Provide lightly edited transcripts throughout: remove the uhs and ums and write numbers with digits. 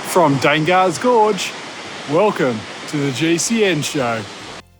From Dangar's Gorge, welcome to the GCN Show.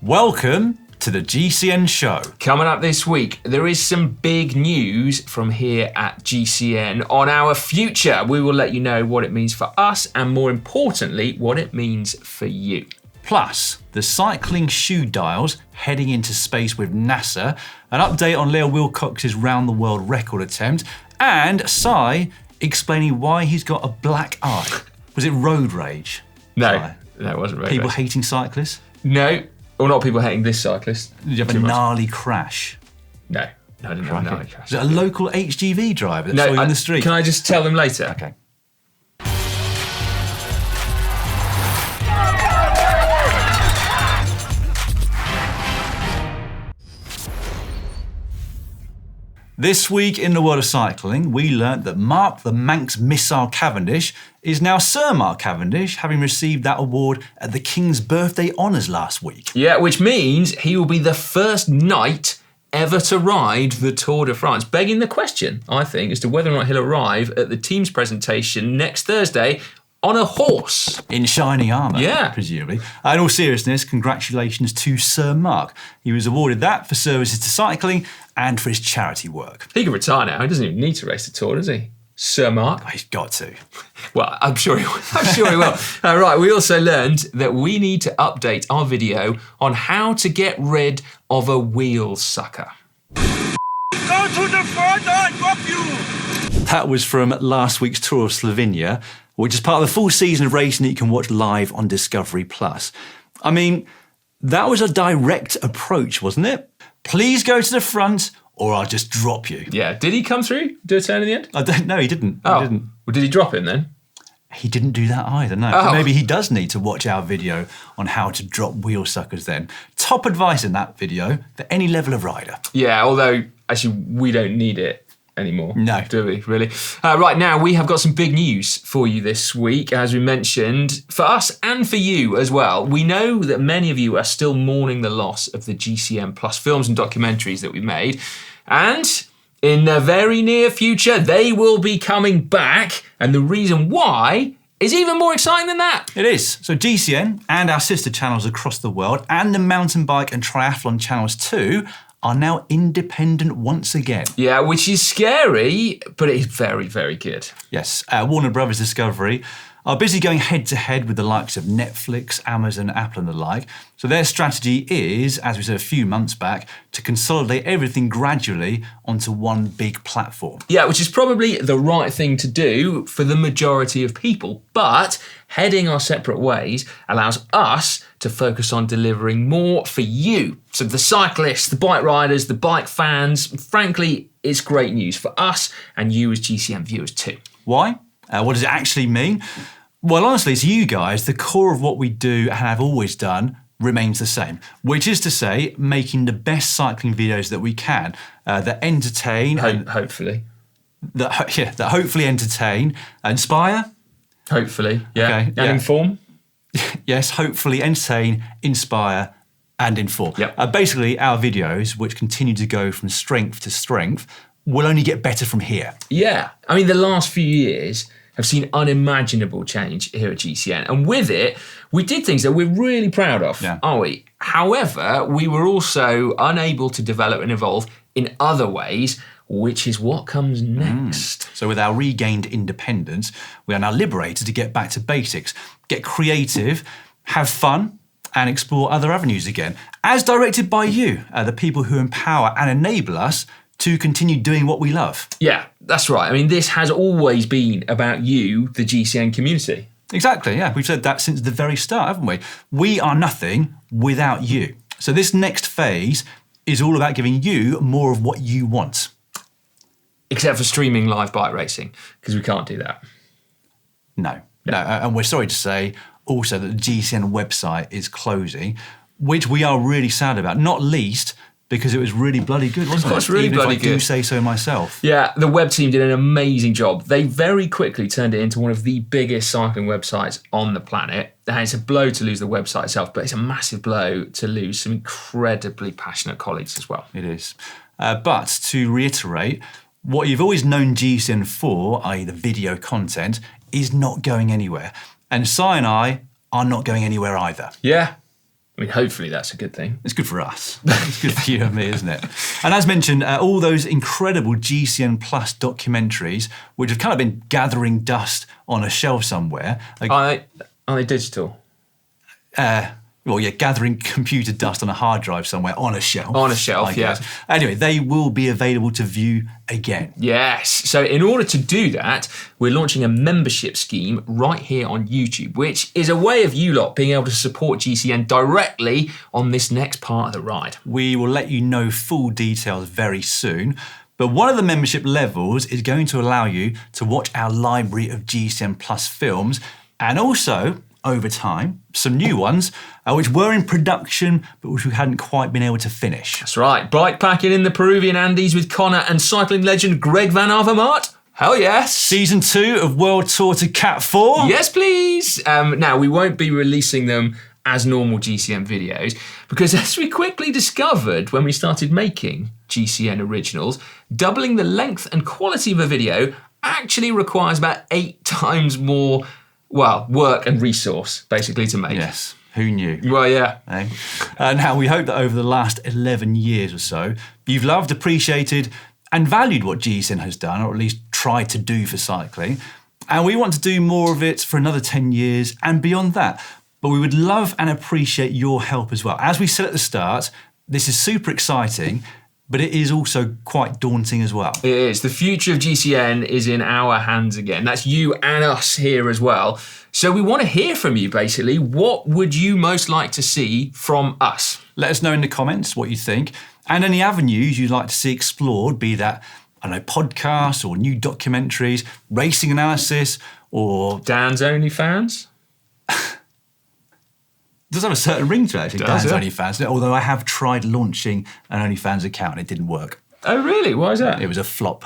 Welcome to the GCN Show. Coming up this week, there is some big news from here at GCN on our future. We will let you know what it means for us and, more importantly, what it means for you. Plus, the cycling shoe dials heading into space with NASA, an update on Lael Wilcox's round-the-world record attempt, and Si explaining why he's got a black eye. Was it road rage? No, it wasn't road rage. People hating cyclists? No, or not people hating this cyclist. Did you have a gnarly crash? No, I didn't have a gnarly crash. Was it a local HGV driver that saw you in the street? Can I just tell them later? Okay. This week in the world of cycling, we learnt that Mark the Manx Missile Cavendish is now Sir Mark Cavendish, having received that award at the King's Birthday Honours last week. Yeah, which means he will be the first knight ever to ride the Tour de France, begging the question, I think, as to whether or not he'll arrive at the team's presentation next Thursday on a horse. In shiny armour, yeah, presumably. In all seriousness, congratulations to Sir Mark. He was awarded that for services to cycling and for his charity work. He can retire now. He doesn't even need to race the Tour, does he? Sir Mark? He's got to. Well, I'm sure he will. Right, we also learned that we need to update our video on how to get rid of a wheel sucker. Go to the front, I'll drop you! That was from last week's Tour of Slovenia, which is part of the full season of racing that you can watch live on Discovery+. I mean, that was a direct approach, wasn't it? Please go to the front or I'll just drop you. Yeah, did he come through, do a turn in the end? I don't know, he didn't. Oh, he didn't. Well, did he drop him then? He didn't do that either, no. Oh. Maybe he does need to watch our video on how to drop wheel suckers then. Top advice in that video for any level of rider. Yeah, although actually we don't need it anymore. No. Do we, really? Right, now we have got some big news for you this week, as we mentioned, for us and for you as well. We know that many of you are still mourning the loss of the GCN Plus films and documentaries that we made, and in the very near future, they will be coming back, and the reason why is even more exciting than that. It is. So GCN and our sister channels across the world, and the mountain bike and triathlon channels too, are now independent once again. Yeah, which is scary, but it is very, very good. Yes, Warner Brothers Discovery are busy going head-to-head with the likes of Netflix, Amazon, Apple and the like. So their strategy is, as we said a few months back, to consolidate everything gradually onto one big platform. Yeah, which is probably the right thing to do for the majority of people, but heading our separate ways allows us to focus on delivering more for you. So the cyclists, the bike riders, the bike fans, frankly, it's great news for us and you as GCN viewers too. Why? What does it actually mean? Well, honestly, to you guys, the core of what we do and have always done remains the same, which is to say, making the best cycling videos that we can, that entertain, hopefully, that hopefully entertain, inspire, hopefully, yeah, okay, and yeah. inform. Yes, hopefully entertain, inspire, and inform. Yep. Basically, our videos, which continue to go from strength to strength, will only get better from here. Yeah, I mean, the last few years have seen unimaginable change here at GCN. And with it, we did things that we're really proud of, aren't we? However, we were also unable to develop and evolve in other ways, which is what comes next. So with our regained independence, we are now liberated to get back to basics, get creative, have fun, and explore other avenues again, as directed by you, the people who empower and enable us to continue doing what we love. Yeah, that's right. I mean, this has always been about you, the GCN community. Exactly, yeah. We've said that since the very start, haven't we? We are nothing without you. So this next phase is all about giving you more of what you want. Except for streaming live bike racing, because we can't do that. No. And we're sorry to say also that the GCN website is closing, which we are really sad about, not least because it was really bloody good, wasn't it? It was really bloody good. Even if I do say so myself. Yeah, the web team did an amazing job. They very quickly turned it into one of the biggest cycling websites on the planet. And it's a blow to lose the website itself, but it's a massive blow to lose some incredibly passionate colleagues as well. It is. But to reiterate, what you've always known GCN for, i.e. the video content, is not going anywhere. And Si and I are not going anywhere either. Yeah. I mean, hopefully that's a good thing. It's good for us. It's good for you and me, isn't it? And as mentioned, all those incredible GCN Plus documentaries, which have kind of been gathering dust on a shelf somewhere. Are they digital? Gathering computer dust on a hard drive somewhere on a shelf. On a shelf, yeah. Anyway, they will be available to view again. Yes. So in order to do that, we're launching a membership scheme right here on YouTube, which is a way of you lot being able to support GCN directly on this next part of the ride. We will let you know full details very soon. But one of the membership levels is going to allow you to watch our library of GCN Plus films, and also, over time, some new ones, which were in production, but which we hadn't quite been able to finish. That's right, bike packing in the Peruvian Andes with Connor and cycling legend Greg Van Avermaet. Hell yes. Season 2 of World Tour to Cat 4. Yes, please. Now, we won't be releasing them as normal GCN videos, because as we quickly discovered when we started making GCN originals, doubling the length and quality of a video actually requires about 8 times more work and resource, basically, to make. Yes, who knew? Well, yeah. Now, we hope that over the last 11 years or so, you've loved, appreciated, and valued what GCN has done, or at least tried to do for cycling. And we want to do more of it for another 10 years and beyond that. But we would love and appreciate your help as well. As we said at the start, this is super exciting, but it is also quite daunting as well. It is. The future of GCN is in our hands again. That's you and us here as well. So we want to hear from you, basically. What would you most like to see from us? Let us know in the comments what you think, and any avenues you'd like to see explored, be that, podcasts or new documentaries, racing analysis, or... Dan's OnlyFans? It does have a certain ring to it, actually, Dan's OnlyFans, although I have tried launching an OnlyFans account and it didn't work. Oh, really? Why is that? It was a flop.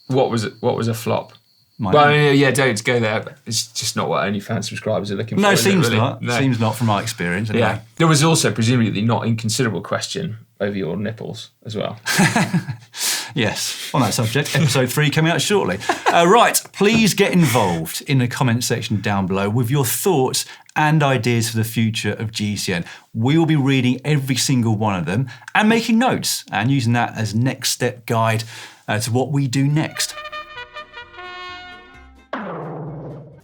What was it? What was a flop? Don't go there. It's just not what OnlyFans subscribers are looking for. No, seems really? not. No. Seems not from my experience. Anyway. Yeah. There was also presumably the not inconsiderable question over your nipples as well. Yes, on that subject, episode 3 coming out shortly. Right, please get involved in the comment section down below with your thoughts and ideas for the future of GCN. We will be reading every single one of them and making notes and using that as next step guide to what we do next.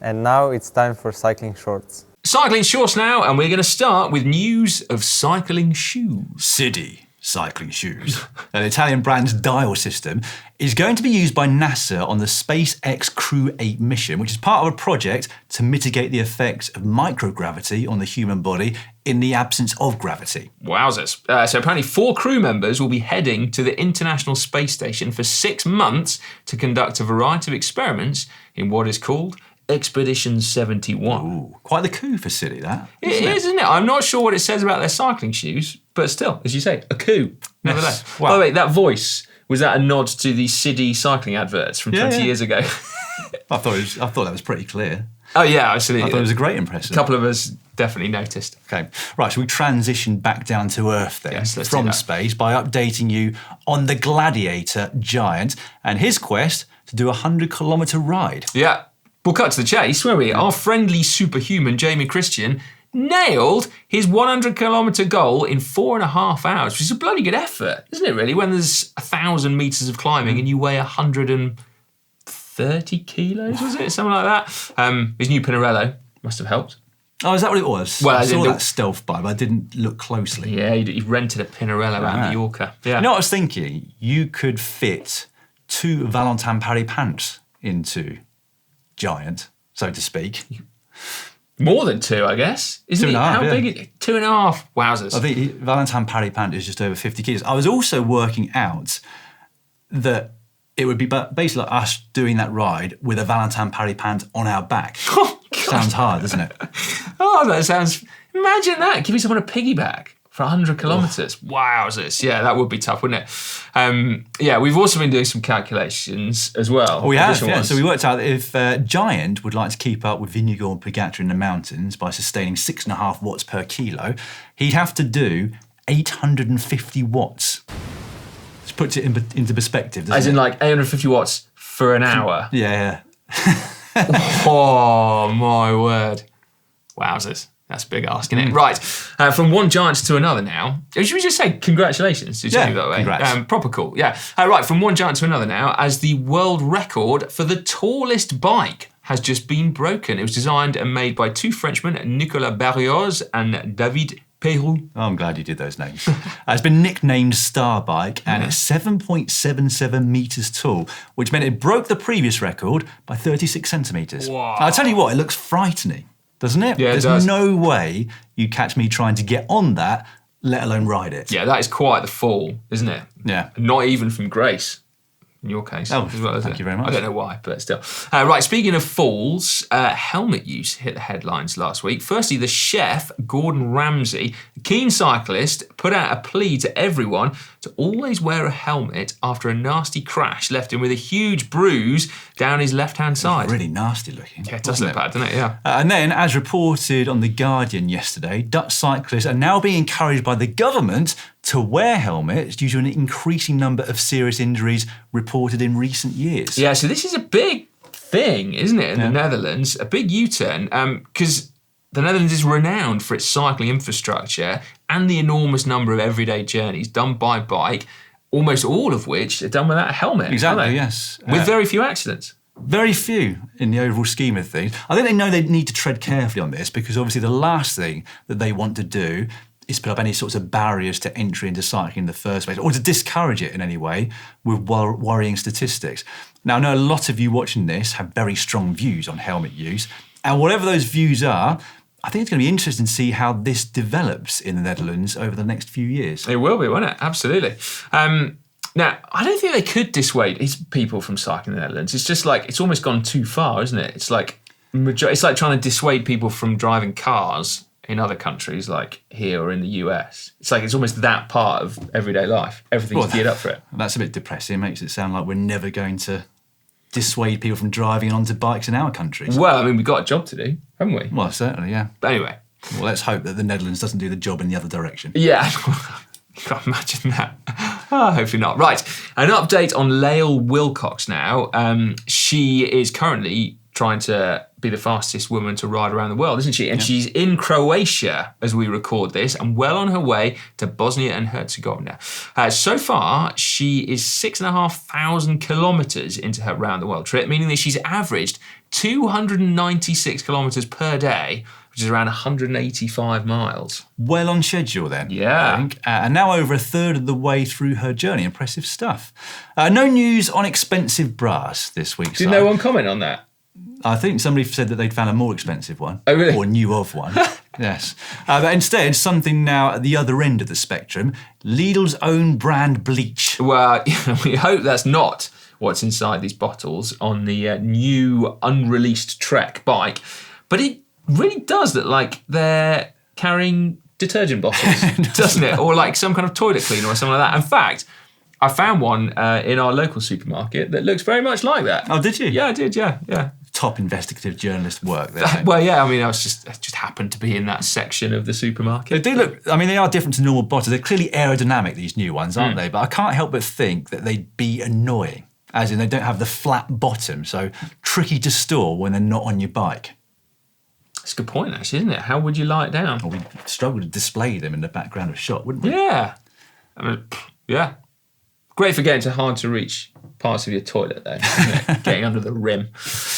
And now it's time for cycling shorts. Cycling shorts now, and we're going to start with news of cycling shoes. SIDI cycling shoes. An Italian brand's dial system is going to be used by NASA on the SpaceX Crew 8 mission, which is part of a project to mitigate the effects of microgravity on the human body in the absence of gravity. Wowzers. So apparently 4 crew members will be heading to the International Space Station for 6 months to conduct a variety of experiments in what is called Expedition 71. Ooh, quite the coup for SIDI, that. It is, isn't it? I'm not sure what it says about their cycling shoes, but still, as you say, a coup. Nevertheless. Yes. Wow. By the way, that voice, was that a nod to the SIDI cycling adverts from 20 years ago? I thought that was pretty clear. Oh, yeah, absolutely. I thought it was a great impression. A couple of us definitely noticed. Okay, right, so we transition back down to Earth then, Yes, let's do from that. space, by updating you on the Gladiator Giant and his quest to do a 100-kilometre ride. Yeah. We'll cut to the chase, won't we? Our friendly superhuman Jamie Christian nailed his 100-kilometre goal in 4.5 hours, which is a bloody good effort, isn't it, really? When there's 1,000 metres of climbing and you weigh 130 kilos, was it? Something like that. His new Pinarello must have helped. Oh, is that what it was? Well, I as in saw the- that stealth bike, but I didn't look closely. Yeah, he rented a Pinarello out in Mallorca. Yeah. You know what I was thinking? You could fit 2 Valentin Paris pants into Giant, so to speak. More than 2, I guess. Isn't 2.5, it? How yeah. big is it? 2.5. Wowzers. I think Valentin Paris pant is just over 50 kilos. I was also working out that it would be basically like us doing that ride with a Valentin Paris pant on our back. Oh, God. Sounds hard, doesn't it? Oh, that sounds... Imagine that, giving someone a piggyback for 100 kilometres. Wowzers. Yeah, that would be tough, wouldn't it? We've also been doing some calculations as well. We have, Additional yeah. ones. So we worked out that if Giant would like to keep up with Vingegaard and Pogacar in the mountains by sustaining 6.5 watts per kilo, he'd have to do 850 watts. This puts it into perspective, doesn't As it? in like 850 watts for an hour. Yeah. Oh, my word. Wowzers. That's a big ask, isn't it? Right. From one giant to another now. Should we just say congratulations to you, by the way? Congrats. Proper cool. Yeah. Right. From one giant to another now, as the world record for the tallest bike has just been broken. It was designed and made by two Frenchmen, Nicolas Barrios and David Peyrou. Oh, I'm glad you did those names. It's been nicknamed Star Bike, and it's 7.77 metres tall, which meant it broke the previous record by 36 centimetres. Wow. I'll tell you what, it looks frightening, doesn't it? Yeah, it There's does. no way you catch me trying to get on that, let alone ride it. Yeah, that is quite the fall, isn't it? Yeah. Not even from grace. In your case, Oh, as well, is thank it? you very much. I don't know why, but still. Right, speaking of falls, helmet use hit the headlines last week. Firstly, the chef, Gordon Ramsay, a keen cyclist, put out a plea to everyone to always wear a helmet after a nasty crash left him with a huge bruise down his left-hand side. Really nasty looking. Yeah, it does look bad, doesn't it? Yeah. And then, as reported on The Guardian yesterday, Dutch cyclists are now being encouraged by the government to wear helmets due to an increasing number of serious injuries reported in recent years. Yeah, so this is a big thing, isn't it, in the Netherlands? A big U-turn, because the Netherlands is renowned for its cycling infrastructure and the enormous number of everyday journeys done by bike, almost all of which are done without a helmet. Exactly, aren't they? yes. With very few accidents. Very few in the overall scheme of things. I think they know they need to tread carefully on this because obviously the last thing that they want to do is put up any sorts of barriers to entry into cycling in the first place or to discourage it in any way with worrying statistics. Now, I know a lot of you watching this have very strong views on helmet use, and whatever those views are, I think it's going to be interesting to see how this develops in the Netherlands over the next few years. It will be, won't it? Absolutely. Now, I don't think they could dissuade people from cycling in the Netherlands. It's just like, it's almost gone too far, isn't it? It's like trying to dissuade people from driving cars in other countries like here or in the US. It's like it's almost that part of everyday life. Everything's geared up for it. That's a bit depressing. It makes it sound like we're never going to dissuade people from driving onto bikes in our countries. Well, I mean, we've got a job to do, haven't we? Well, certainly, yeah. But anyway. Well, let's hope that the Netherlands doesn't do the job in the other direction. Yeah, can't imagine that. Hopefully not. Right, an update on Lael Wilcox now. She is currently trying to be the fastest woman to ride around the world, isn't she? And she's in Croatia as we record this and well on her way to Bosnia and Herzegovina. So far, she is 6,500 kilometres into her round the world trip, meaning that she's averaged 296 kilometres per day, which is around 185 miles. Well on schedule then, Yeah. I think. And now over a third of the way through her journey. Impressive stuff. No news on expensive bras this week. Did no one comment on that? I think somebody said that they'd found a more expensive one. Oh, really? Or knew of one. Yes. But instead, something now at the other end of the spectrum, Lidl's own brand bleach. Well, we hope that's not what's inside these bottles on the new unreleased Trek bike. But it really does look like they're carrying detergent bottles, doesn't it? Or like some kind of toilet cleaner or something like that. In fact, I found one in our local supermarket that looks very much like that. Oh, did you? Yeah, I did, yeah. Top investigative journalist work there. Well, yeah, I mean, I just happened to be in that section of the supermarket. They do look, I mean, they are different to normal bottles. They're clearly aerodynamic, these new ones, aren't they? But I can't help but think that they'd be annoying, as in they don't have the flat bottom, so tricky to store when they're not on your bike. That's a good point, actually, isn't it? How would you lie it down? Or we'd struggle to display them in the background of a shot, wouldn't we? Yeah. I mean, yeah. Great for getting to hard-to-reach parts of your toilet, though, isn't it? Getting under the rim.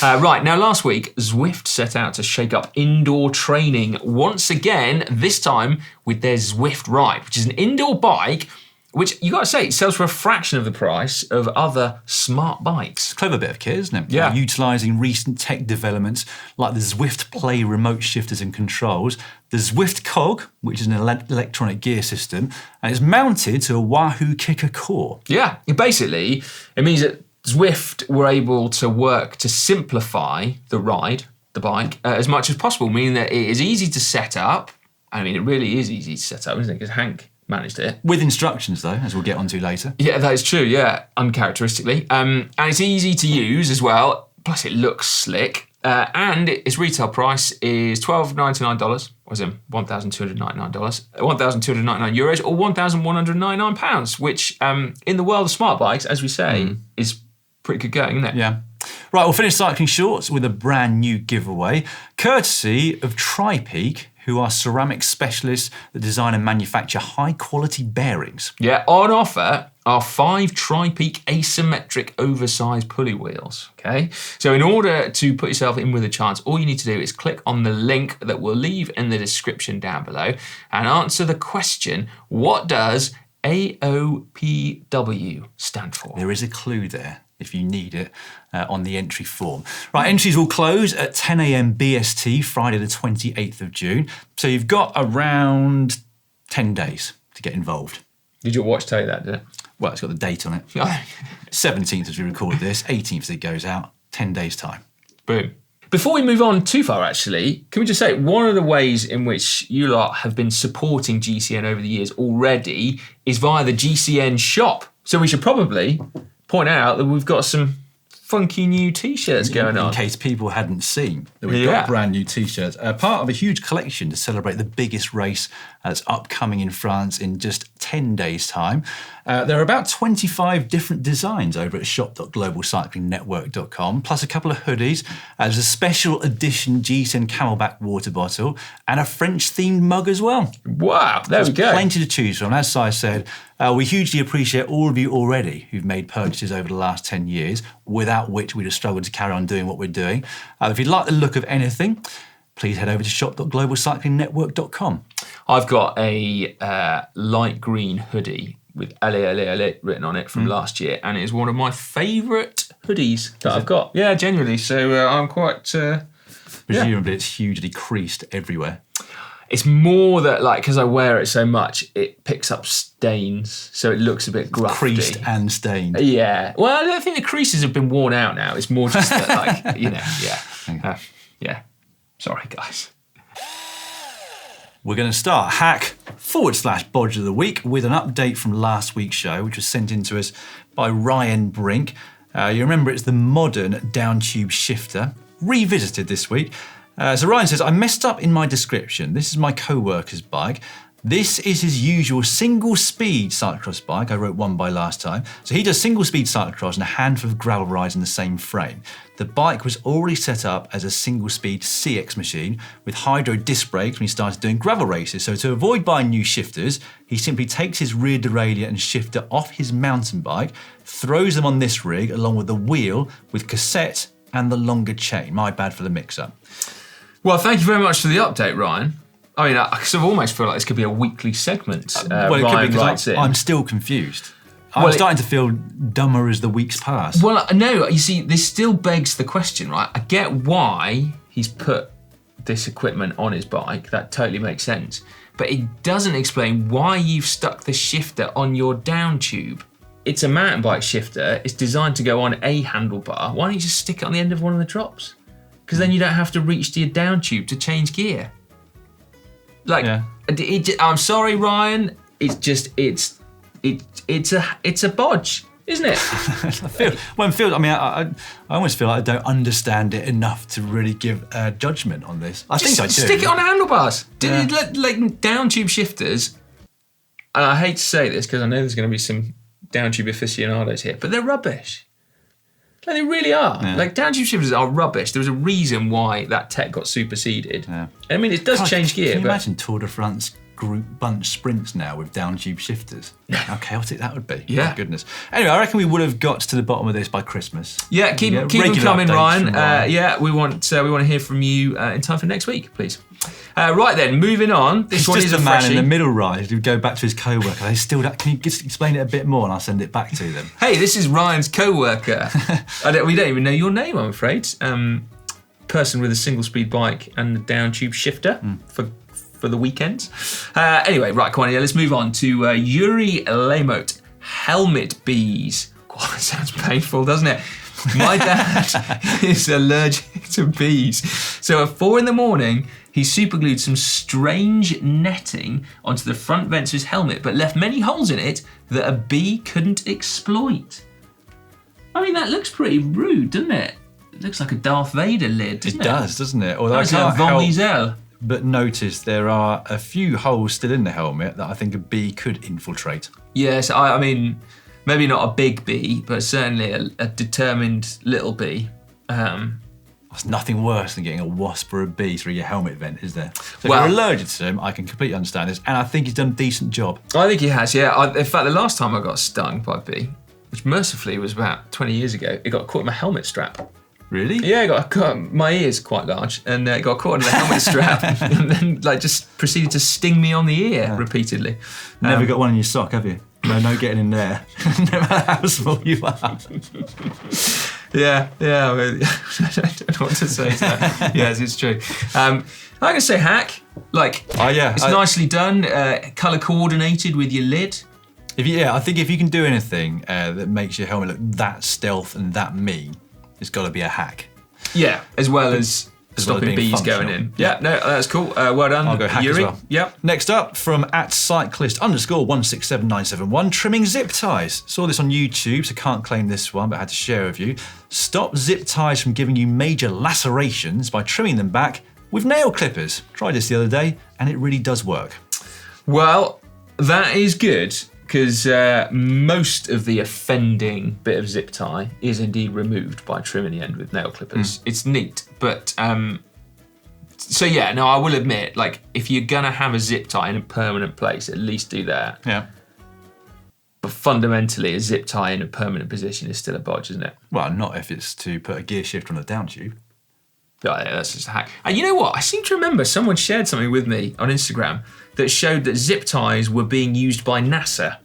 Right, now last week, Zwift set out to shake up indoor training once again, this time with their Zwift RIDE, which is an indoor bike which, you got to say, sells for a fraction of the price of other smart bikes. Clever bit of kit, isn't it? Yeah. Utilising recent tech developments like the Zwift Play remote shifters and controls, the Zwift Cog, which is an electronic gear system, and it's mounted to a Wahoo Kicker core. Yeah, basically, it means that Zwift were able to work to simplify the ride, the bike, as much as possible, meaning that it is easy to set up. I mean, it really is easy to set up, isn't it? Because Hank managed it. With instructions, though, as we'll get onto later. Yeah, that is true, yeah, uncharacteristically. And it's easy to use as well, plus it looks slick. And its retail price is $1,299, as in $1,299, €1,299 or £1,199, which in the world of smart bikes, as we say, is pretty good going, isn't it? Yeah. Right, we'll finish cycling shorts with a brand new giveaway, courtesy of TRiPEAK, who are ceramic specialists that design and manufacture high-quality bearings. Yeah, on offer are 5 TRiPEAK asymmetric oversized pulley wheels, okay? So in order to put yourself in with a chance, all you need to do is click on the link that we'll leave in the description down below and answer the question, what does AOPW stand for? There is a clue there, if you need it, on the entry form. Right, entries will close at 10 a.m. BST, Friday the 28th of June. So you've got around 10 days to get involved. Did your watch tell you that, did it? Well, it's got the date on it. 17th as we record this, 18th as it goes out, 10 days time. Boom. Before we move on too far, actually, can we just say one of the ways in which you lot have been supporting GCN over the years already is via the GCN shop. So we should probably point out that we've got some funky new T-shirts going on. In case people hadn't seen that we've got brand new T-shirts. Part of a huge collection to celebrate the biggest race that's upcoming in France in just 10 days' time. There are about 25 different designs over at shop.globalcyclingnetwork.com, plus a couple of hoodies. There's a special edition GCN Camelback water bottle and a French-themed mug as well. Wow, there we go. Plenty to choose from. As Si said, we hugely appreciate all of you already who've made purchases over the last 10 years, without which we'd have struggled to carry on doing what we're doing. If you'd like the look of anything, please head over to shop.globalcyclingnetwork.com. I've got a light green hoodie with Ale written on it from last year, and it is one of my favourite hoodies that I've got. Yeah, genuinely. So I'm quite... Presumably it's hugely creased everywhere. It's more that, like, because I wear it so much, it picks up stains, so it looks a bit grufty. Creased and stained. Yeah. Well, I don't think the creases have been worn out now. It's more just that, like, you know, yeah. Sorry, guys. We're going to start hack/Bodge of the week with an update from last week's show, which was sent in to us by Ryan Brink. You remember it's the modern down tube shifter, revisited this week. So Ryan says, I messed up in my description. This is my co-worker's bike. This is his usual single-speed cyclocross bike. I wrote one by last time. So he does single-speed cyclocross and a handful of gravel rides in the same frame. The bike was already set up as a single-speed CX machine with hydro disc brakes when he started doing gravel races. So to avoid buying new shifters, he simply takes his rear derailleur and shifter off his mountain bike, throws them on this rig along with the wheel with cassette and the longer chain. My bad for the mix-up. Well, thank you very much for the update, Ryan. I mean, I sort of almost feel like this could be a weekly segment. Well, it Ryan could be, writes in. I'm still confused. I'm starting to feel dumber as the weeks pass. Well, no, you see, this still begs the question, right? I get why he's put this equipment on his bike. That totally makes sense. But it doesn't explain why you've stuck the shifter on your down tube. It's a mountain bike shifter. It's designed to go on a handlebar. Why don't you just stick it on the end of one of the drops? Because then you don't have to reach to your down tube to change gear. Like, I'm sorry, Ryan. It's just it's a bodge, isn't it? I almost feel like I don't understand it enough to really give a judgment on this. I think I do. Stick it on handlebars. Like down tube shifters. And I hate to say this because I know there's going to be some down tube aficionados here, but they're rubbish. Like, they really are. Yeah. Like, down tube shifters are rubbish. There was a reason why that tech got superseded. Yeah. I mean, it does change gear. Can you imagine Tour de France group bunch sprints now with down tube shifters? How chaotic that would be. Yeah. My goodness. Anyway, I reckon we would have got to the bottom of this by Christmas. Yeah, keep them coming, Ryan. We want to hear from you in time for next week, please. Right then, moving on. This one is a man freshie. in the middle ride who go back to his co-worker. They still, can you just explain it a bit more and I'll send it back to them? Hey, this is Ryan's co-worker. We don't even know your name, I'm afraid. Person with a single speed bike and a down tube shifter for the weekends. Anyway, right, come on, let's move on to Yuri Lemot. Helmet bees. God, that sounds painful, doesn't it? My dad is allergic to bees. So at 4 a.m, he superglued some strange netting onto the front vents of his helmet, but left many holes in it that a bee couldn't exploit. I mean, that looks pretty rude, doesn't it? It looks like a Darth Vader lid, doesn't it? It does, doesn't it? Although it's like Von Diesel. But notice there are a few holes still in the helmet that I think a bee could infiltrate. Yes, I mean, maybe not a big bee, but certainly a determined little bee. There's nothing worse than getting a wasp or a bee through your helmet vent, is there? So Well- if you're allergic to them, I can completely understand this, and I think he's done a decent job. I think he has, yeah. In fact, the last time I got stung by a bee, which mercifully was about 20 years ago, it got caught in my helmet strap. Really? Yeah, it got caught, my ear's quite large, and it got caught in the helmet strap, and then like just proceeded to sting me on the ear repeatedly. Never got one in your sock, have you? No getting in there, no matter how small you are. Yeah. I, mean, I don't know what to say to that. Yes, it's true. I can say hack. Like, it's nicely done, color coordinated with your lid. I think if you can do anything that makes your helmet look that stealth and that mean, it's got to be a hack. Yeah, as well as stopping bees functional. going in. Yeah, no, that's cool. Well done, I'll go hack Yuri. as well. Yep. Next up, from @cyclist_167971, trimming zip ties. Saw this on YouTube, so can't claim this one, but had to share with you. Stop zip ties from giving you major lacerations by trimming them back with nail clippers. Tried this the other day, and it really does work. Well, that is good, because most of the offending bit of zip tie is indeed removed by trimming the end with nail clippers. It's neat, but so yeah, no, I will admit, like, if you're gonna have a zip tie in a permanent place, at least do that. Yeah. But fundamentally, a zip tie in a permanent position is still a bodge, isn't it? Well, not if it's to put a gear shifter on a down tube. Yeah, that's just a hack. And you know what? I seem to remember someone shared something with me on Instagram that showed that zip ties were being used by NASA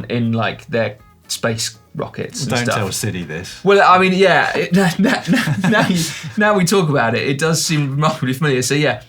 in like their space rockets and Don't stuff. tell SIDI this. Well, I mean, yeah. Now we talk about it, it does seem remarkably familiar. So yeah,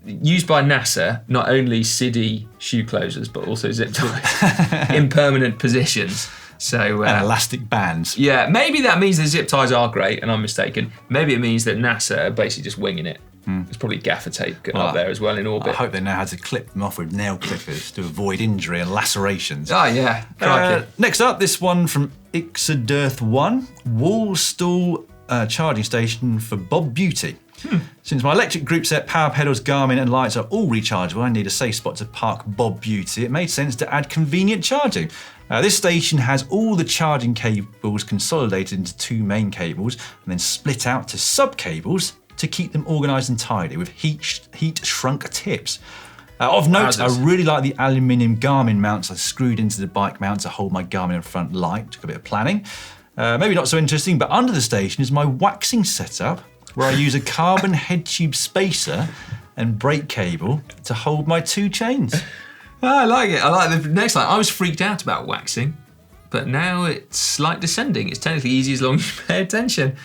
used by NASA, not only SIDI shoe closers, but also zip ties in permanent positions. So And elastic bands. yeah, maybe that means the zip ties are great, and I'm mistaken. Maybe it means that NASA are basically just winging it. There's probably gaffer tape up there as well in I orbit. hope they know how to clip them off with nail clippers to avoid injury and lacerations. Oh yeah, crikey. Next up, this one from Ixadirth1, wall stall charging station for Bob Beauty. Since my electric group set, power pedals, Garmin and lights are all rechargeable, I need a safe spot to park Bob Beauty. It made sense to add convenient charging. This station has all the charging cables consolidated into two main cables and then split out to sub-cables to keep them organised and tidy with heat shrunk tips. Of note, I really like the aluminium Garmin mounts I screwed into the bike mount to hold my Garmin in front light. Took a bit of planning. Maybe not so interesting, but under the station is my waxing setup, where I use a carbon head tube spacer and brake cable to hold my two chains. Oh, I like it. I like the next line. I was freaked out about waxing, but now it's slight descending. It's technically easy as long as you pay attention.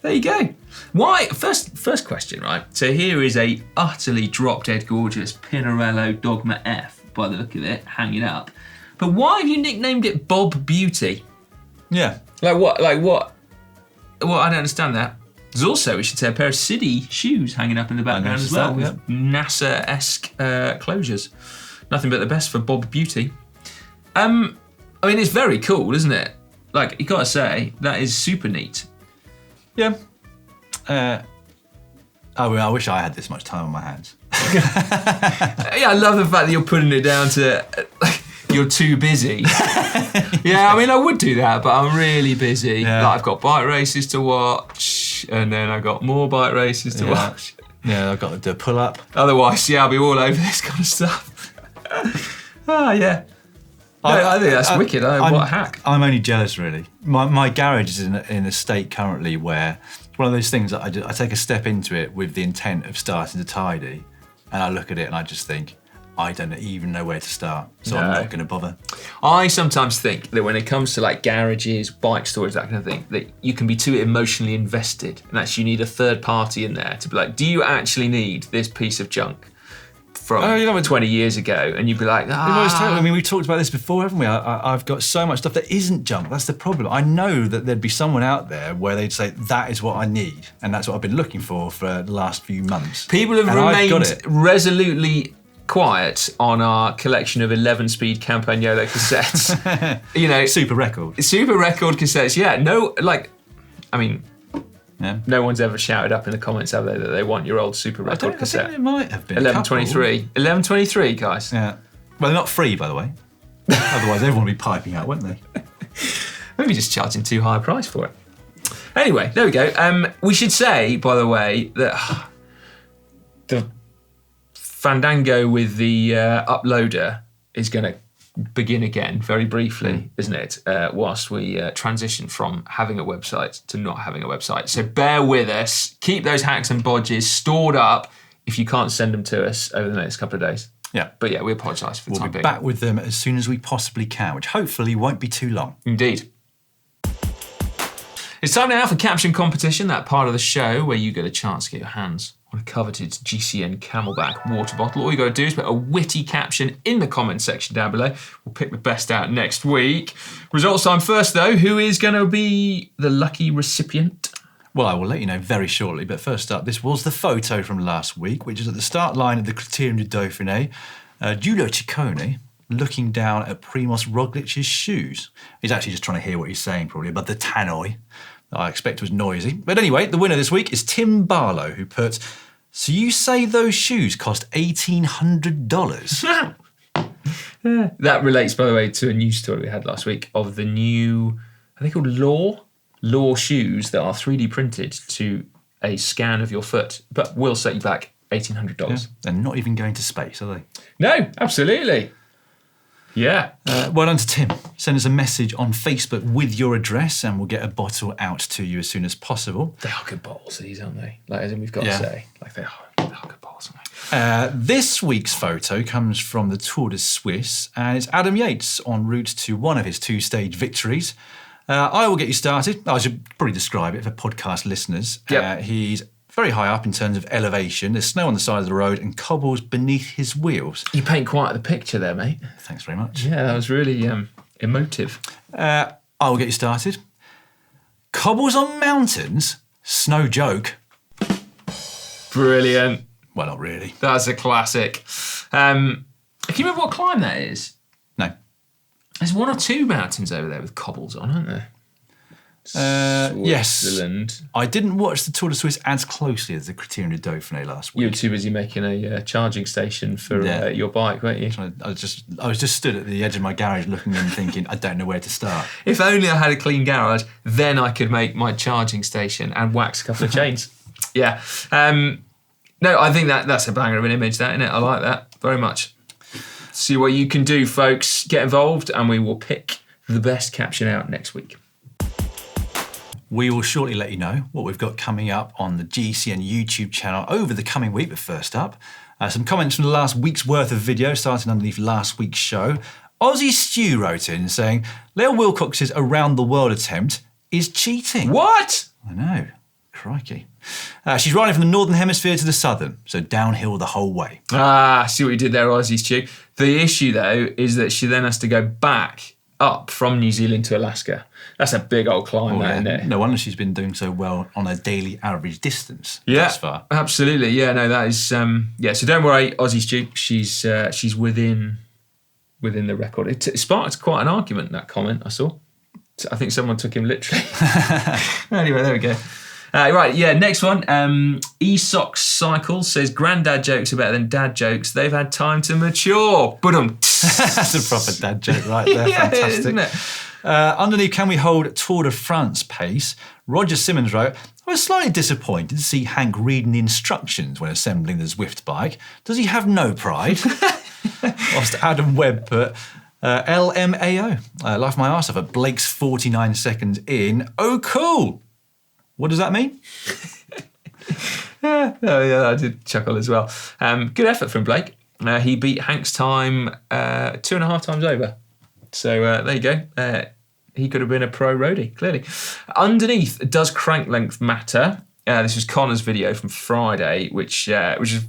There you go. Why? First question, right? So here is a utterly drop-dead gorgeous Pinarello Dogma F, by the look of it, hanging up. But why have you nicknamed it Bob Beauty? Yeah. Like what? Well, I don't understand that. There's also, we should say, a pair of SIDI shoes hanging up in the background as well, with NASA-esque closures. Nothing but the best for Bob Beauty. I mean, it's very cool, isn't it? Like, you gotta say, that is super neat. Yeah. I wish I had this much time on my hands. Yeah, I love the fact that you're putting it down to you're too busy. Yeah, I mean, I would do that, but I'm really busy. Yeah. Like, I've got bike races to watch, and then I've got more bike races to watch. Yeah, I've got to do a pull-up. Otherwise, yeah, I'll be all over this kind of stuff. Yeah. No, I think that's wicked. What a hack. I'm only jealous, really. My garage is in a state currently where it's one of those things that I take a step into it with the intent of starting to tidy, and I look at it and I just think, I don't even know where to start, so I'm not going to bother. I sometimes think that when it comes to like garages, bike stores, that kind of thing, that you can be too emotionally invested, and actually you need a third party in there to be like, do you actually need this piece of junk from 20 years ago? And you'd be like, I mean, we've talked about this before, haven't we? I've got so much stuff that isn't junk. That's the problem. I know that there'd be someone out there where they'd say, that is what I need, and that's what I've been looking for the last few months. People have remained resolutely quiet on our collection of 11-speed Campagnolo cassettes. Super record cassettes. Yeah, no one's ever shouted up in the comments, have they, that they want your old super record cassette? I think it might have been 1123. 1123, guys. Yeah. Well, they're not free, by the way. Otherwise, everyone would be piping out, wouldn't they? Maybe just charging too high a price for it. Anyway, there we go. We should say, by the way, that the Fandango with the uploader is going to begin again very briefly, isn't it? Whilst we transition from having a website to not having a website. So bear with us. Keep those hacks and bodges stored up if you can't send them to us over the next couple of days. Yeah. But yeah, we apologise for the time being. We'll be back with them as soon as we possibly can, which hopefully won't be too long. Indeed. It's time now for Caption Competition, that part of the show where you get a chance to get your hands on a coveted GCN Camelback water bottle. All you got to do is put a witty caption in the comments section down below. We'll pick the best out next week. Results time first, though. Who is going to be the lucky recipient? Well, I will let you know very shortly, but first up, this was the photo from last week, which is at the start line of the Criterium du Dauphiné. Giulio Ciccone looking down at Primoz Roglic's shoes. He's actually just trying to hear what he's saying, probably, about the tannoy. I expect was noisy. But anyway, the winner this week is Tim Barlow, who put, so you say those shoes cost $1,800? That relates, by the way, to a news story we had last week of the new, are they called Law shoes that are 3D printed to a scan of your foot, but will set you back $1,800. Yeah, they're not even going to space, are they? No, absolutely. Yeah. Well done to Tim. Send us a message on Facebook with your address and we'll get a bottle out to you as soon as possible. They are good bottles, these, aren't they? Like, as in we've got to say. Like, they are good bottles, aren't they? This week's photo comes from the Tour de Suisse and it's Adam Yates en route to one of his two-stage victories. I will get you started. I should probably describe it for podcast listeners. Yep. He's very high up in terms of elevation. There's snow on the side of the road and cobbles beneath his wheels. You paint quite the picture there, mate. Thanks very much. Yeah, that was really emotive. I will get you started. Cobbles on mountains? Snow joke. Brilliant. Well, not really. That's a classic. Can you remember what climb that is? No. There's one or two mountains over there with cobbles on, aren't there? Yes. Switzerland. I didn't watch the Tour de Suisse as closely as the Criterium du Dauphiné last week. You were too busy making a charging station for your bike, weren't you? I was just stood at the edge of my garage looking in thinking, I don't know where to start. If only I had a clean garage, then I could make my charging station and wax a couple of chains. Yeah. No, I think that's a banger of an image, that, isn't it? I like that very much. See what you can do, folks. Get involved and we will pick the best caption out next week. We will shortly let you know what we've got coming up on the GCN YouTube channel over the coming week. But first up, some comments from the last week's worth of video, starting underneath last week's show. Aussie Stu wrote in saying, Lael Wilcox's around the world attempt is cheating. What? I know. Crikey. She's riding from the northern hemisphere to the southern, so downhill the whole way. Ah, see what you did there, Aussie Stu. The issue, though, is that she then has to go back up from New Zealand to Alaska. That's a big old climb, isn't it? No wonder she's been doing so well on a daily average distance thus far. Absolutely. Yeah, no, that is... so don't worry, Aussie Stu. She's within the record. It sparked quite an argument, that comment I saw. I think someone took him literally. Anyway, there we go. Right, yeah, next one. eSocks Cycle says, Grandad jokes are better than dad jokes. They've had time to mature. But That's a proper dad joke right there. Yeah, fantastic. isn't it? Underneath, can we hold Tour de France pace? Roger Simmons wrote, I was slightly disappointed to see Hank reading the instructions when assembling the Zwift bike. Does he have no pride? Whilst Adam Webb put, LMAO, laugh my arse off at Blake's 49 seconds in. Oh, cool. What does that mean? Yeah, I did chuckle as well. Good effort from Blake. He beat Hank's time 2.5 times over. So there you go. He could have been a pro roadie, clearly. Underneath, does crank length matter? This was Connor's video from Friday, which is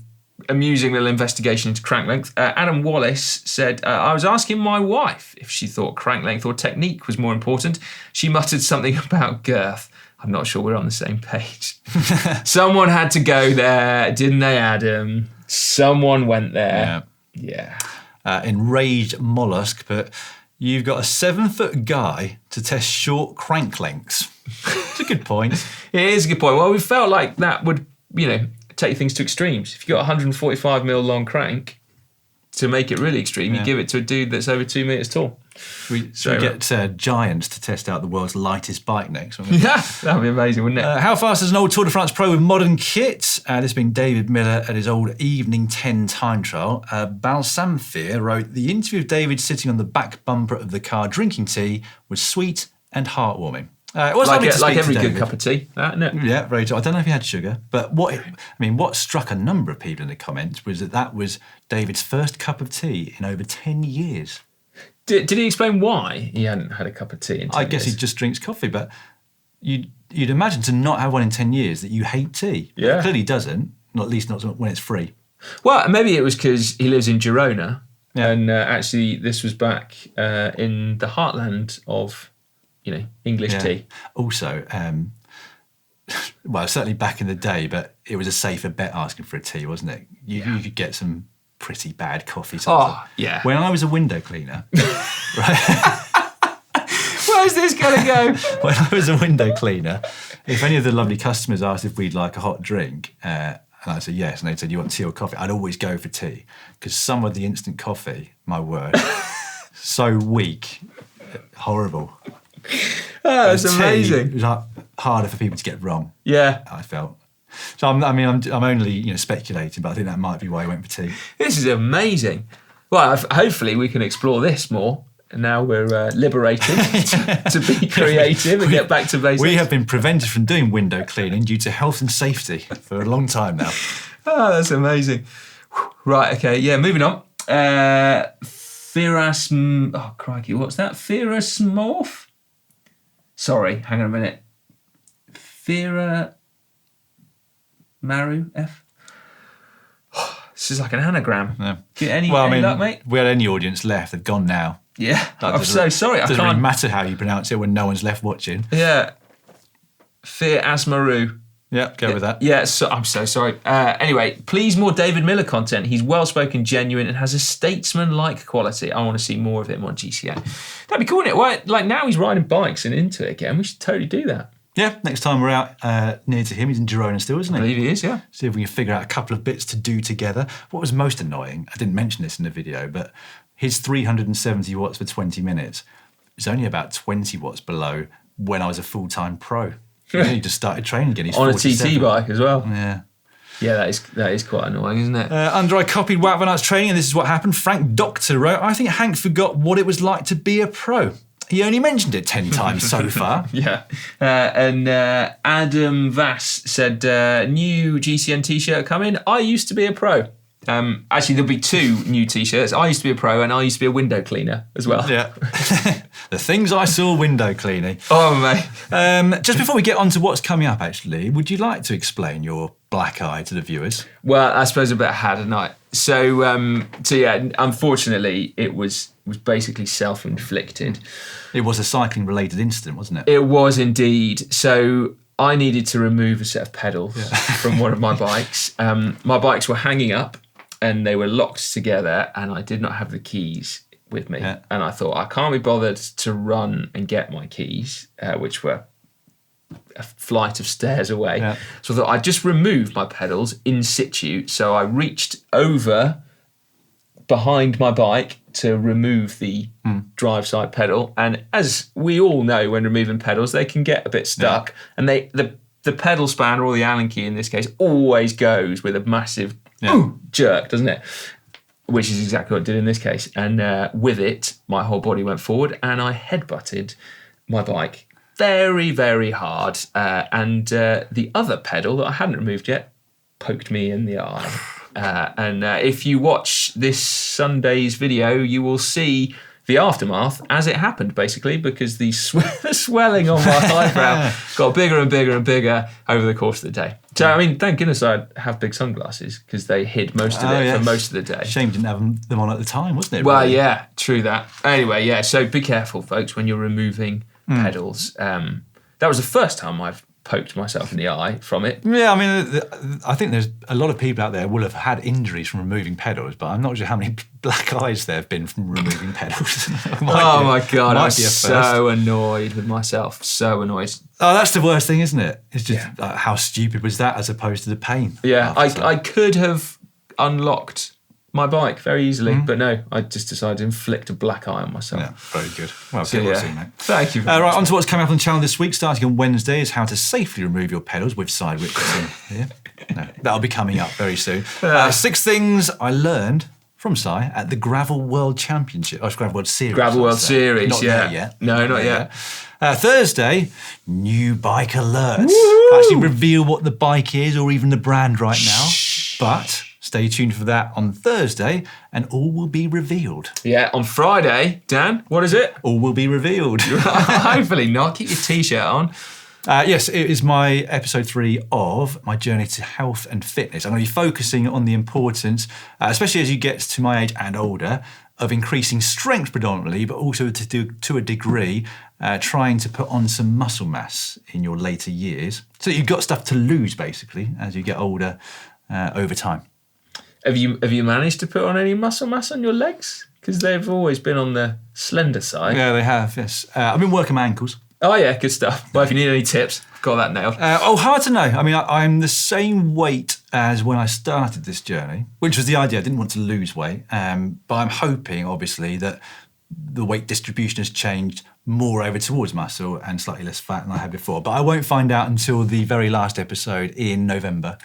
amusing little investigation into crank length. Adam Wallace said, I was asking my wife if she thought crank length or technique was more important. She muttered something about girth. I'm not sure we're on the same page. Someone had to go there, didn't they, Adam? Someone went there. Yeah. Enraged Mollusk, but you've got a 7-foot guy to test short crank lengths. It's a good point. It is a good point. Well, we felt like that would, take things to extremes. If you've got 145mm long crank, to make it really extreme, you give it to a dude that's over 2 meters tall. We get Giants to test out the world's lightest bike next. Yeah, that'd be amazing, wouldn't it? How fast is an old Tour de France pro with modern kit? This has been David Miller at his old evening 10 time trial. Balsamthir wrote, the interview of David sitting on the back bumper of the car drinking tea was sweet and heartwarming. It was like every good cup of tea, isn't it? Yeah, very true. I don't know if he had sugar, but what struck a number of people in the comments was that was David's first cup of tea in over 10 years. Did he explain why he hadn't had a cup of tea in 10 years? I guess he just drinks coffee, but you'd imagine to not have one in 10 years that you hate tea. Yeah. He clearly doesn't, at least not when it's free. Well, maybe it was because he lives in Girona, and actually this was back in the heartland of, English tea. Also, well, certainly back in the day, but it was a safer bet asking for a tea, wasn't it? You could get some pretty bad coffee sometimes. Oh, yeah. When I was a window cleaner, right? Where's this going to go? When I was a window cleaner, if any of the lovely customers asked if we'd like a hot drink, and I said yes, and they said, you want tea or coffee? I'd always go for tea, because some of the instant coffee, my word, so weak, horrible. Oh, that's amazing. It was harder for people to get wrong. Yeah. I felt. So I'm only speculating, but I think that might be why I went for tea. This is amazing. Well, hopefully we can explore this more. And now we're liberated to be creative and get back to basics. We have been prevented from doing window cleaning due to health and safety for a long time now. Oh, that's amazing. Right, okay, yeah, moving on. Oh, crikey, what's that? Ferasmorph? Sorry, hang on a minute. Maru F. This is like an anagram. Yeah. Any luck, mate? We had any audience left, they've gone now. Yeah, I'm so sorry. It doesn't really matter how you pronounce it when no one's left watching. Yeah. Ferasmaru. Yeah, go with that. Yeah, so, I'm so sorry. Anyway, please more David Miller content. He's well-spoken, genuine, and has a statesman-like quality. I want to see more of him on GCN. That'd be cool, wouldn't it? Well, like now he's riding bikes and into it again. We should totally do that. Yeah, next time we're out near to him, he's in Girona still, isn't he? I believe he is, yeah. See if we can figure out a couple of bits to do together. What was most annoying, I didn't mention this in the video, but his 370 watts for 20 minutes is only about 20 watts below when I was a full-time pro. He just started training again. He's on 47. a TT bike as well. Yeah. Yeah, that is quite annoying, isn't it? Under I copied Wout van Aert's training, and this is what happened. Frank Doctor wrote, I think Hank forgot what it was like to be a pro. He only mentioned it 10 times so far. Yeah. And Adam Vass said, new GCN T-shirt coming. I used to be a pro. Actually, there'll be 2 new T-shirts. I used to be a pro and I used to be a window cleaner as well. Yeah. The things I saw window cleaning. Oh, mate. Just before we get on to what's coming up, actually, would you like to explain your black eye to the viewers? Well, I suppose I better had a night. So yeah, unfortunately, it was basically self-inflicted. It was a cycling-related incident, wasn't it? It was indeed. So I needed to remove a set of pedals from one of my bikes. My bikes were hanging up and they were locked together and I did not have the keys with me. Yeah. And I thought, I can't be bothered to run and get my keys, which were a flight of stairs away. Yeah. So I thought I'd just remove my pedals in situ. So I reached over behind my bike to remove the drive side pedal. And as we all know, when removing pedals, they can get a bit stuck. Yeah. And the pedal spanner, or the Allen key in this case, always goes with a massive jerk, doesn't it? Which is exactly what it did in this case. And with it, my whole body went forward and I headbutted my bike very, very hard. And the other pedal that I hadn't removed yet poked me in the eye. And if you watch this Sunday's video, you will see the aftermath as it happened, basically, because the swelling on my eyebrow got bigger and bigger and bigger over the course of the day. So, I mean, thank goodness I have big sunglasses because they hid most of it for most of the day. Shame you didn't have them on at the time, wasn't it? Well, really? Yeah, true that. Anyway, yeah, so be careful, folks, when you're removing pedals. That was the first time I've poked myself in the eye from it. Yeah, I mean, I think there's a lot of people out there will have had injuries from removing pedals, but I'm not sure how many black eyes there have been from removing pedals. My God, I'm so annoyed with myself. So annoyed. Oh, that's the worst thing, isn't it? It's just how stupid was that as opposed to the pain. Yeah, I could have unlocked my bike very easily. But no, I just decided to inflict a black eye on myself. Yeah, very good. Well, So, good yeah. soon, mate. Thank you. Right, on to what's coming up on the channel this week. Starting on Wednesday is how to safely remove your pedals with side whips. Yeah, no, that'll be coming up very soon. 6 things I learned from Si at the Gravel World Championship. Oh, it's Gravel World Series. Gravel World Series, Not yeah. there yet. No, not yet. Thursday, new bike alerts. Actually reveal what the bike is or even the brand right now. But stay tuned for that on Thursday and all will be revealed. Yeah, on Friday, Dan, what is it? All will be revealed. Hopefully not. Keep your T-shirt on. Yes, it is my episode 3 of my journey to health and fitness. I'm going to be focusing on the importance, especially as you get to my age and older, of increasing strength predominantly, but also to a degree, trying to put on some muscle mass in your later years. So you've got stuff to lose, basically, as you get older over time. Have you managed to put on any muscle mass on your legs? Because they've always been on the slender side. Yeah, they have, yes. I've been working my ankles. Oh yeah, good stuff. Well, if you need any tips, got that nailed. Hard to know. I mean, I'm the same weight as when I started this journey, which was the idea. I didn't want to lose weight, but I'm hoping, obviously, that the weight distribution has changed more over towards muscle and slightly less fat than I had before. But I won't find out until the very last episode in November.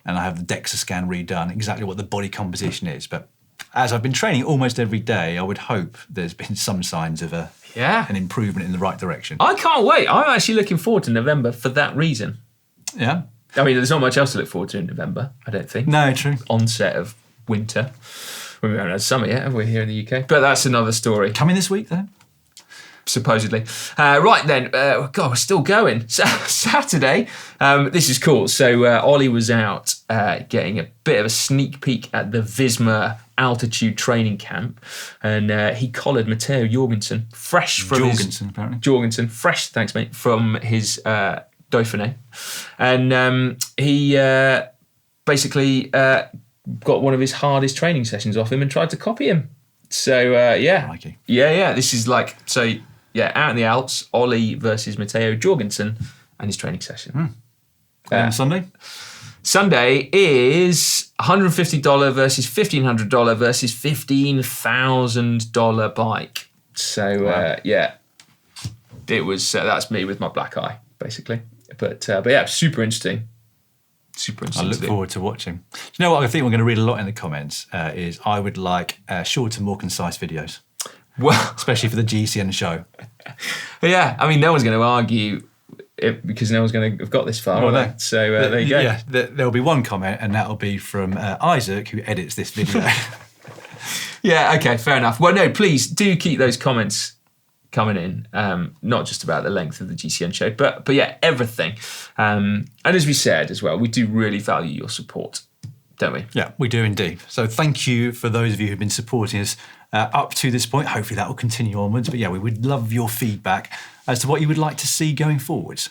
And I have the DEXA scan redone, exactly what the body composition is. But as I've been training almost every day, I would hope there's been some signs of an improvement in the right direction. I can't wait. I'm actually looking forward to November for that reason. Yeah? I mean, there's not much else to look forward to in November, I don't think. No, true. Onset of winter. We haven't had summer yet, have we, here in the UK? But that's another story. Coming this week, though? Supposedly. Right then, God, we're still going. Saturday, this is cool. So Ollie was out getting a bit of a sneak peek at the Visma altitude training camp, and he collared Matteo Jorgensen, fresh from Jorgensen, fresh, thanks mate, from his Dauphiné. And he basically got one of his hardest training sessions off him and tried to copy him. So this is like, so yeah, out in the Alps, Ollie versus Matteo Jorgensen and his training session. And Sunday? Sunday is $150 versus $1,500 versus $15,000 bike. So it was that's me with my black eye basically. But yeah, super interesting. Super interesting. I look forward to watching. Do you know what I think we're going to read a lot in the comments is I would like shorter, more concise videos. Well, especially for the GCN show. Yeah, I mean, no one's going to argue it because no one's going to have got this far. No. So there you go. Yeah, there'll be one comment, and that'll be from Isaac, who edits this video. Yeah, okay, fair enough. Well, no, please do keep those comments coming in, not just about the length of the GCN show, but yeah, everything. And as we said as well, we do really value your support, don't we? Yeah, we do indeed. So thank you for those of you who've been supporting us up to this point. Hopefully that will continue onwards. But yeah, we would love your feedback as to what you would like to see going forwards.